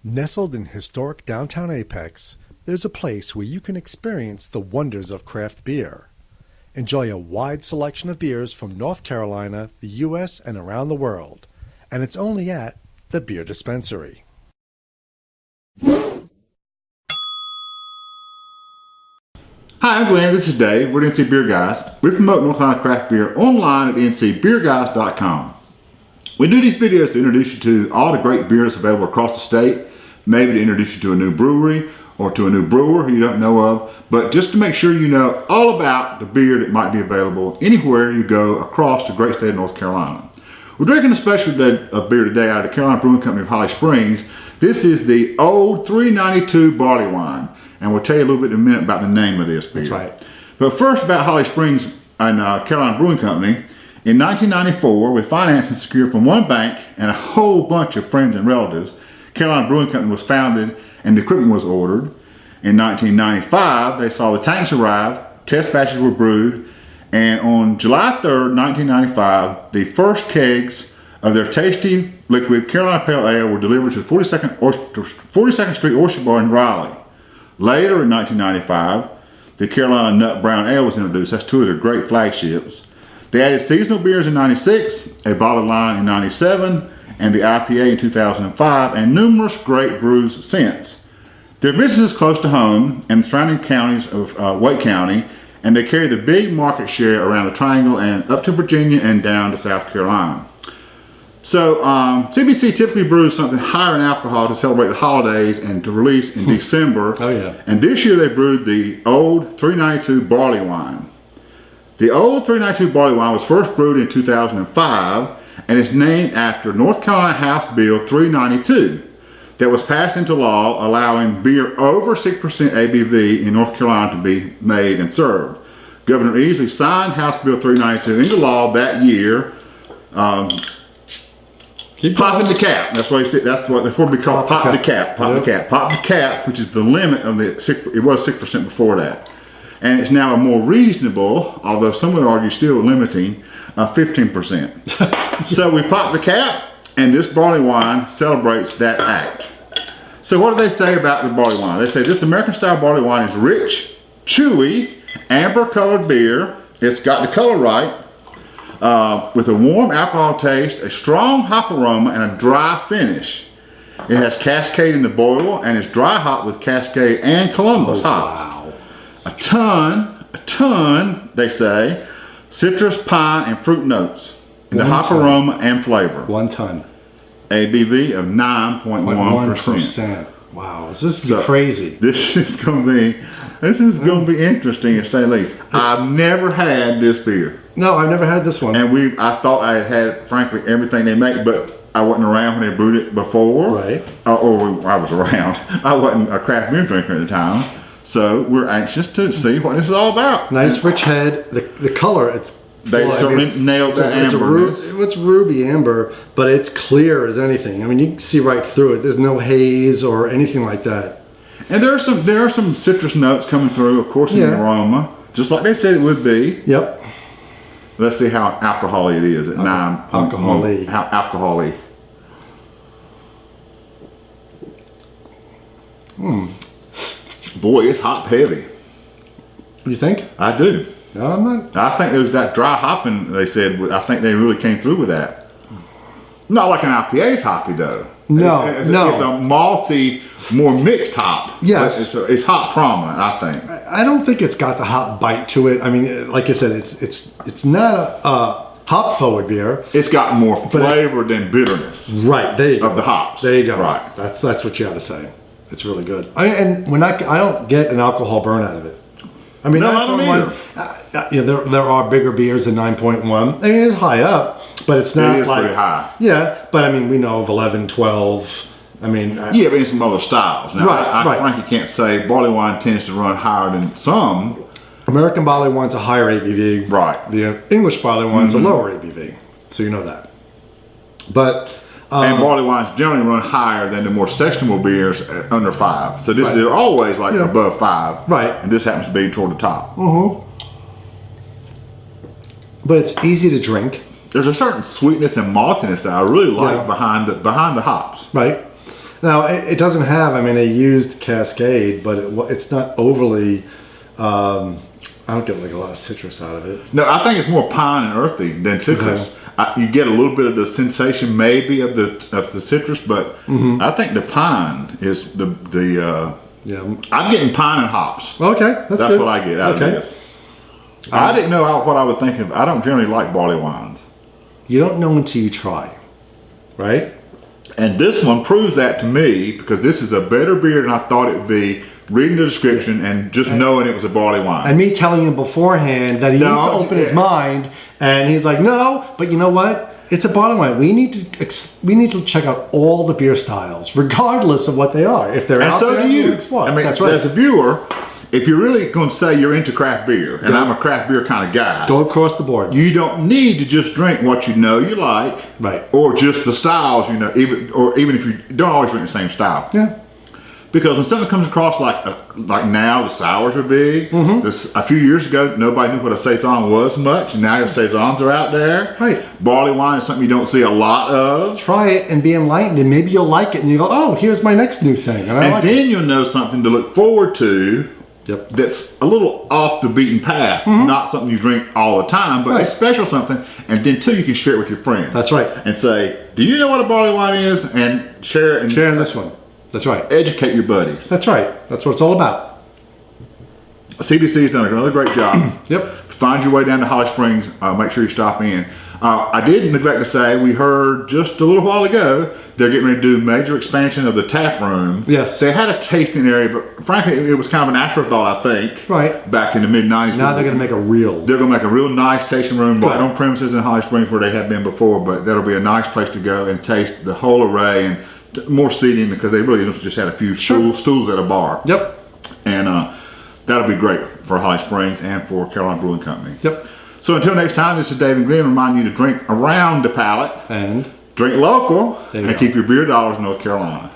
Nestled in historic downtown Apex, there's a place where you can experience the wonders of craft beer. Enjoy a wide selection of beers from North Carolina, the U.S., and around the world. And it's only at the Beer Dispensary. Hi, I'm Glenn. This is Dave. We're NC Beer Guys. We promote North Carolina craft beer online at ncbeerguys.com. We do these videos to introduce you to all the great beers available across the state, maybe to introduce you to a new brewery or to a new brewer who you don't know of, but just to make sure you know all about the beer that might be available anywhere you go across the great state of North Carolina. We're drinking a special beer today out of the Carolina Brewing Company of Holly Springs. This is the Old 392 Barley Wine, and we'll tell you a little bit in a minute about the name of this beer. That's right. But first about Holly Springs and Carolina Brewing Company. In 1994, with financing secured from one bank and a whole bunch of friends and relatives, Carolina Brewing Company was founded and the equipment was ordered. In 1995, they saw the tanks arrive, test batches were brewed, and on July 3rd, 1995, the first kegs of their tasty liquid Carolina Pale Ale were delivered to the 42nd Street Oyster Bar in Raleigh. Later in 1995, the Carolina Nut Brown Ale was introduced. That's two of their great flagships. They added seasonal beers in 96, a bottled line in 97, and the IPA in 2005, and numerous great brews since. Their business is close to home and the surrounding counties of Wake County, and they carry the big market share around the Triangle and up to Virginia and down to South Carolina. So CBC typically brews something higher in alcohol to celebrate the holidays and to release in December. Oh yeah. And this year they brewed the Old 392 Barley Wine. The Old 392 Barley Wine was first brewed in 2005 and is named after North Carolina House Bill 392 that was passed into law allowing beer over 6% ABV in North Carolina to be made and served. Governor Easley signed House Bill 392 into law that year. Popping the cap. That's what he said. That's what we call pop the cap. Pop the cap. Pop the cap, which is the limit of the 6. It was 6% before that. And it's now a more reasonable, although some would argue still limiting, 15%. So we pop the cap, and this barley wine celebrates that act. So what do they say about the barley wine? They say this American Style Barley Wine is rich, chewy, amber-colored beer. It's got the color right, with a warm alcohol taste, a strong hop aroma, and a dry finish. It has Cascade in the boil, and it's dry hop with Cascade and Columbus hops. Wow. A ton, they say, citrus, pine, and fruit notes in the hop aroma and flavor. 1 ton. ABV of 9.1%. Wow, this is crazy. This is going to be interesting, to say the least. I've never had this beer. No, I've never had this one. And I thought I had, frankly, everything they make, but I wasn't around when they brewed it before. Right. Or I was around. I wasn't a craft beer drinker at the time. So we're anxious to see what this is all about. Nice rich head. The color, they certainly nailed that amber. It's ruby amber, but it's clear as anything. I mean, you can see right through it. There's no haze or anything like that. And there are some citrus notes coming through, of course, in the aroma, just like they said it would be. Yep. Let's see how alcohol-y it is at 9. Alcohol-y. How alcohol-y. Boy, it's hop heavy. You think? I do. No, I'm not. I think it was that dry hopping they said. I think they really came through with that. Not like an IPA's hoppy though. No, it's no. It's a malty, more mixed hop. Yes. It's hop prominent, I think. I don't think it's got the hop bite to it. I mean, like I said, it's not a hop forward beer. It's got more flavor than bitterness. Right. There you go. Of the hops. There you go. Right. That's what you got to say. It's really good. I don't get an alcohol burn out of it. I mean, no, I don't either. There are bigger beers than 9.1. I mean, it's high up, but it's not pretty high. Yeah, but I mean, we know of 11, 12. I mean, but in some other styles. Now, I frankly can't say barley wine tends to run higher than some. American barley wine's a higher ABV. Right. The English barley wine's a lower ABV, so you know that. But and barley wines generally run higher than the more sessionable beers under 5. So they're always like above 5. Right. And this happens to be toward the top. But it's easy to drink. There's a certain sweetness and maltiness that I really like behind the hops. Right. Now, it doesn't have, I mean, they used Cascade, but it's not overly, I don't get like a lot of citrus out of it. No, I think it's more pine and earthy than citrus. Okay. You get a little bit of the sensation maybe of the citrus, but I think the pine is Yeah. I'm getting pine and hops. Okay, that's good. what I get out of this. I didn't know what I would think of. I don't generally like barley wines. You don't know until you try, right? And this one proves that to me because this is a better beer than I thought it would be. Reading the description and just knowing it was a barley wine. And me telling him beforehand that he needs to open his mind, and he's like, no, but you know what? It's a barley wine. We need to check out all the beer styles, regardless of what they are. If they're and out so there, do you. explore. I mean, that's right. as a viewer, if you're really going to say you're into craft beer, and I'm a craft beer kind of guy, Go across the board. you don't need to just drink what you know you like, Right. or just the styles you know, even if you don't always drink the same style. Yeah. Because when something comes across like now, the sours are big. A few years ago, nobody knew what a saison was much, and now your saisons are out there. Right. Barley wine is something you don't see a lot of. Try it and be enlightened, and maybe you'll like it, and you go, oh, here's my next new thing. And then you'll know something to look forward to. Yep. That's a little off the beaten path, not something you drink all the time, but Right. a special something. And then too, you can share it with your friends. That's right. And say, do you know what a barley wine is? And share it. And Sharing this one. That's right. educate your buddies. That's right. That's what it's all about. CDC has done another great job. Yep. Find your way down to Holly Springs. Make sure you stop in. I did neglect to say, we heard just a little while ago, they're getting ready to do a major expansion of the tap room. Yes. They had a tasting area, but frankly, it was kind of an afterthought, I think. Right. Back in the mid-90s. Now they're going to make a real. They're going to make a real nice tasting room right Good. on premises in Holly Springs where they have been before, but that'll be a nice place to go and taste the whole array and more seating because they really just had a few stools at a bar. Yep. And that'll be great for Holly Springs and for Carolina Brewing Company. Yep. So until next time, this is David Glenn reminding you to drink around the palate, And drink local, There you and go. keep your beer dollars in North Carolina.